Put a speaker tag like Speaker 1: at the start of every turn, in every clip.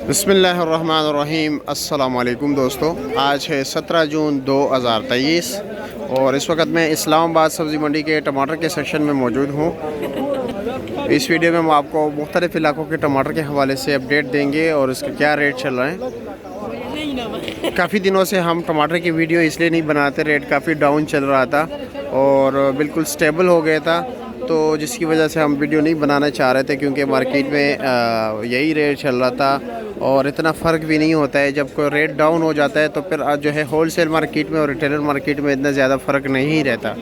Speaker 1: बिस्मिल्लाहिर्रहमानिर्रहीम। अस्सलाम वालेकुम दोस्तों, आज है 17 जून 2023 और इस वक्त मैं इस्लामाबाद सब्ज़ी मंडी के टमाटर के सेक्शन में मौजूद हूँ। इस वीडियो में हम आपको मुख्तलिफ़ इलाकों के टमाटर के हवाले से अपडेट देंगे और इसका क्या रेट चल रहा है। काफ़ी दिनों से हम टमाटर की वीडियो इसलिए नहीं बनाते, रेट काफ़ी डाउन चल रहा था और बिल्कुल स्टेबल हो गया था, तो जिसकी वजह से हम वीडियो नहीं बनाना चाह रहे थे क्योंकि मार्केट में यही रेट चल रहा था और इतना फ़र्क भी नहीं होता है। जब कोई रेट डाउन हो जाता है तो फिर जो है होलसेल मार्केट में और रिटेलर मार्केट में इतना ज़्यादा फ़र्क नहीं रहता,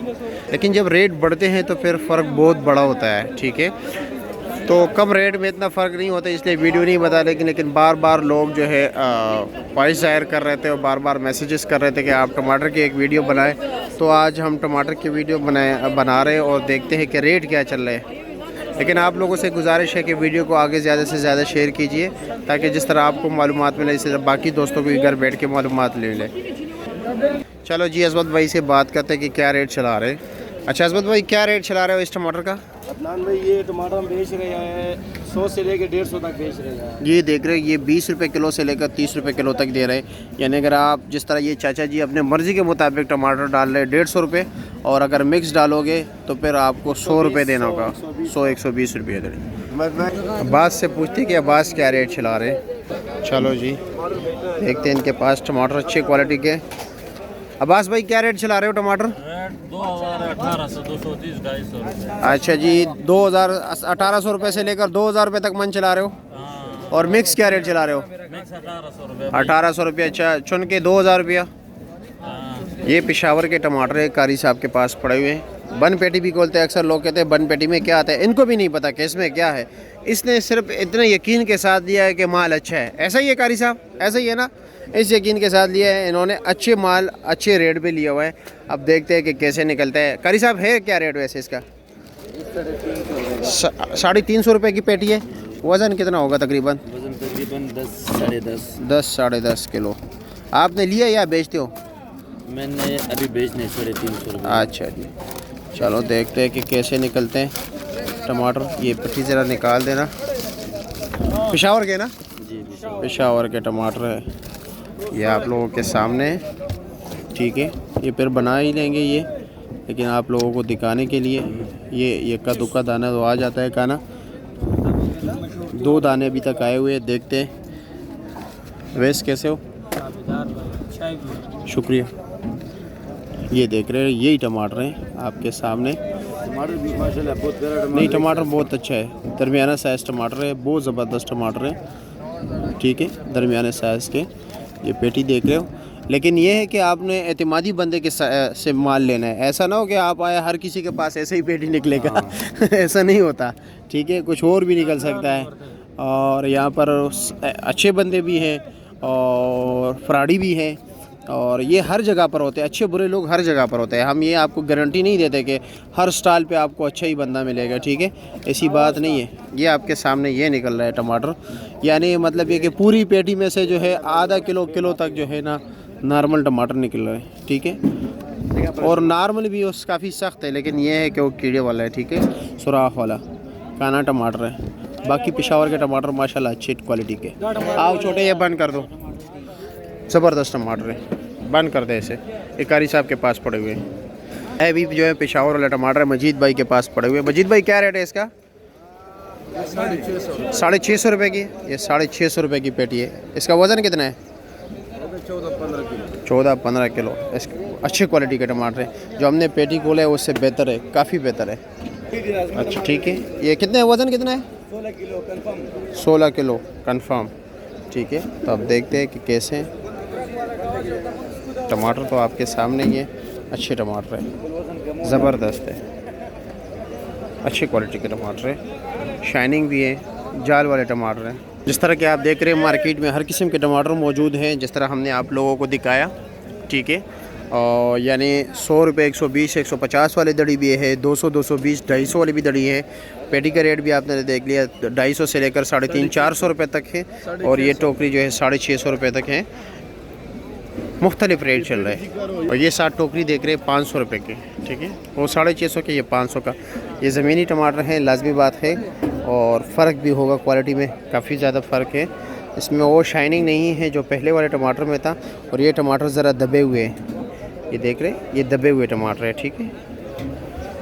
Speaker 1: लेकिन जब रेट बढ़ते हैं तो फिर फ़र्क बहुत बड़ा होता है। ठीक है, तो कम रेट में इतना फ़र्क नहीं होता, इसलिए वीडियो नहीं बता। लेकिन बार बार लोग जो है ख्वाहिश ज़ाहिर कर रहे थे और बार बार मैसेजेस कर रहे थे कि आप टमाटर की एक वीडियो बनाएं, तो आज हम टमाटर की वीडियो बना रहे हैं और देखते हैं कि रेट क्या चल रहे हैं। लेकिन आप लोगों से गुजारिश है कि वीडियो को आगे ज़्यादा से ज़्यादा शेयर कीजिए ताकि जिस तरह आपको मालूमात मिले इसी तरह बाकी दोस्तों को भी घर बैठ के मालूमात ले लें। चलो जी, अज़मत भाई से बात करते हैं कि क्या रेट चला रहे हैं। अच्छा अज़मत भाई, क्या रेट चला रहे हो इस टमाटर का?
Speaker 2: अदनान भाई, ये टमाटर हम बेच रहे हैं 100 से लेकर 150 तक बेच रहे हैं।
Speaker 1: ये देख रहे हैं, ये 20 रुपये किलो से लेकर 30 रुपये किलो तक दे रहे हैं। यानी अगर आप जिस तरह ये चाचा जी अपने मर्ज़ी के मुताबिक टमाटर डाल रहे हैं 150 रुपये, और अगर मिक्स डालोगे तो फिर आपको 100 रुपये देना होगा, 100-120 रुपये देने। अब्बास से पूछते कि अब्बास क्या रेट चला रहे हैं। चलो जी, देखते हैं इनके पास टमाटर अच्छे क्वालिटी के। अब्बास भाई, क्या रेट चला रहे हो टमाटर?
Speaker 3: 2018 230 250।
Speaker 1: अच्छा जी, 1800 रुपये से लेकर 2000 रुपये तक मन चला रहे हो। और मिक्स क्या रेट चला रहे हो? 1800 रुपये। अच्छा, चुन के 2000 रुपया। ये पेशावर के टमाटर है, कारी साहब के पास पड़े हुए हैं। बन पेटी भी बोलते हैं, अक्सर लोग कहते हैं बन पेटी में क्या आता है, इनको भी नहीं पता कि इसमें क्या है। इसने सिर्फ इतने यकीन के साथ दिया है कि माल अच्छा है। ऐसा ही है कारी साहब, ऐसा ही है ना? इस यकीन के साथ लिया है इन्होंने, अच्छे माल अच्छे रेट पे लिया हुआ है। अब देखते हैं कि कैसे निकलता है। कारी साहब, है क्या रेट वैसे इसका? 350 रुपये की पेटी है। वज़न कितना होगा तकरीबन?
Speaker 3: वजन तकरीबन
Speaker 1: 10-10.5 किलो। आपने लिया या बेचते हो?
Speaker 3: मैंने अभी बेचने 350 रुपये।
Speaker 1: अच्छा जी, चलो देखते हैं कि कैसे निकलते हैं टमाटर। ये पट्टी ज़रा निकाल देना। पेशावर के ना?
Speaker 3: जी,
Speaker 1: पेशावर के टमाटर है ये आप लोगों के सामने। ठीक है, ये फिर बना ही लेंगे ये, लेकिन आप लोगों को दिखाने के लिए ये का दुक्का दाना तो आ जाता है खाना। 2 दाने अभी तक आए हुए हैं, देखते हैं। वैसे कैसे हो? शुक्रिया। ये देख रहे हैं, यही टमाटर हैं आपके सामने।
Speaker 2: टमाटर भी माशाल्लाह बहुत प्यारा टमाटर।
Speaker 1: नहीं, टमाटर बहुत अच्छा है, दरमियाना साइज़ टमाटर है, बहुत ज़बरदस्त टमाटर है। ठीक है, दरमियाने साइज़ के ये पेटी देख रहे हो। लेकिन ये है कि आपने एतमादी बंदे के से माल लेना है। ऐसा ना हो कि आप आए हर किसी के पास ऐसे ही पेटी निकलेगा। ऐसा नहीं होता। ठीक है, कुछ और भी निकल सकता है। और यहाँ पर अच्छे बंदे भी हैं और फ्राडी भी हैं, और ये हर जगह पर होते हैं। अच्छे बुरे लोग हर जगह पर होते हैं। हम ये आपको गारंटी नहीं देते कि हर स्टॉल पे आपको अच्छा ही बंदा मिलेगा। ठीक है, ऐसी बात नहीं है। ये आपके सामने ये निकल रहा है टमाटर, यानी मतलब ये कि पूरी पेटी में से जो है आधा किलो तक जो है ना नॉर्मल टमाटर निकल रहा है। ठीक है, और नॉर्मल भी उस काफ़ी सख्त है, लेकिन ये है कि वो कीड़े वाला है। ठीक है, सुराख वाला काना टमाटर है। बाकी पेशावर के टमाटर माशाल्लाह अच्छी क्वालिटी के। आओ छोटे, ये बंद कर दो। ज़बरदस्त टमाटर है, बंद कर दे ऐसे। एक कारी साहब के पास पड़े हुए हैं। अभी जो है पेशावर वाला टमाटर है, मजीद भाई के पास पड़े हुए हैं। मजीद भाई, क्या रेट है इसका? 650 रुपये की। ये 650 रुपये की पेटी है। इसका वज़न कितना है? 14-15 किलो। अच्छी क्वालिटी के टमाटर है। जो हमने पेटी खोला है उससे बेहतर है, काफ़ी बेहतर है। अच्छा ठीक है, ये कितने वज़न कितना है? 16 किलो कन्फर्म। ठीक है, तो अब देखते हैं कि कैसे हैं टमाटर। तो आपके सामने ये अच्छे टमाटर है, ज़बरदस्त है, अच्छी क्वालिटी के टमाटर है, शाइनिंग भी है, जाल वाले टमाटर हैं। जिस तरह के आप देख रहे हैं मार्केट में हर किस्म के टमाटर मौजूद हैं, जिस तरह हमने आप लोगों को दिखाया। ठीक है, और यानी 100 रुपये, 120, 150 वाली दड़ी भी है, 200, 220, 250 वाली भी दड़ी है। पेटी का रेट भी आपने देख लिया, 250 से लेकर 350-400 रुपये तक है, और ये टोकरी जो है 650 रुपये तक है। मुख्तलिफ रेट चल रहे हैं। और ये 7 टोकरी देख रहे हैं 500 रुपये के। ठीक है, वो 650 के, ये 500 का। ये ज़मीनी टमाटर है, लाजमी बात है, और फ़र्क भी होगा क्वालिटी में, काफ़ी ज़्यादा फ़र्क है। इसमें वो शाइनिंग नहीं है जो पहले वाले टमाटर में था। और ये टमाटर ज़रा दबे हुए हैं, ये देख रहे हैं, ये दबे हुए टमाटर है, ठीक है।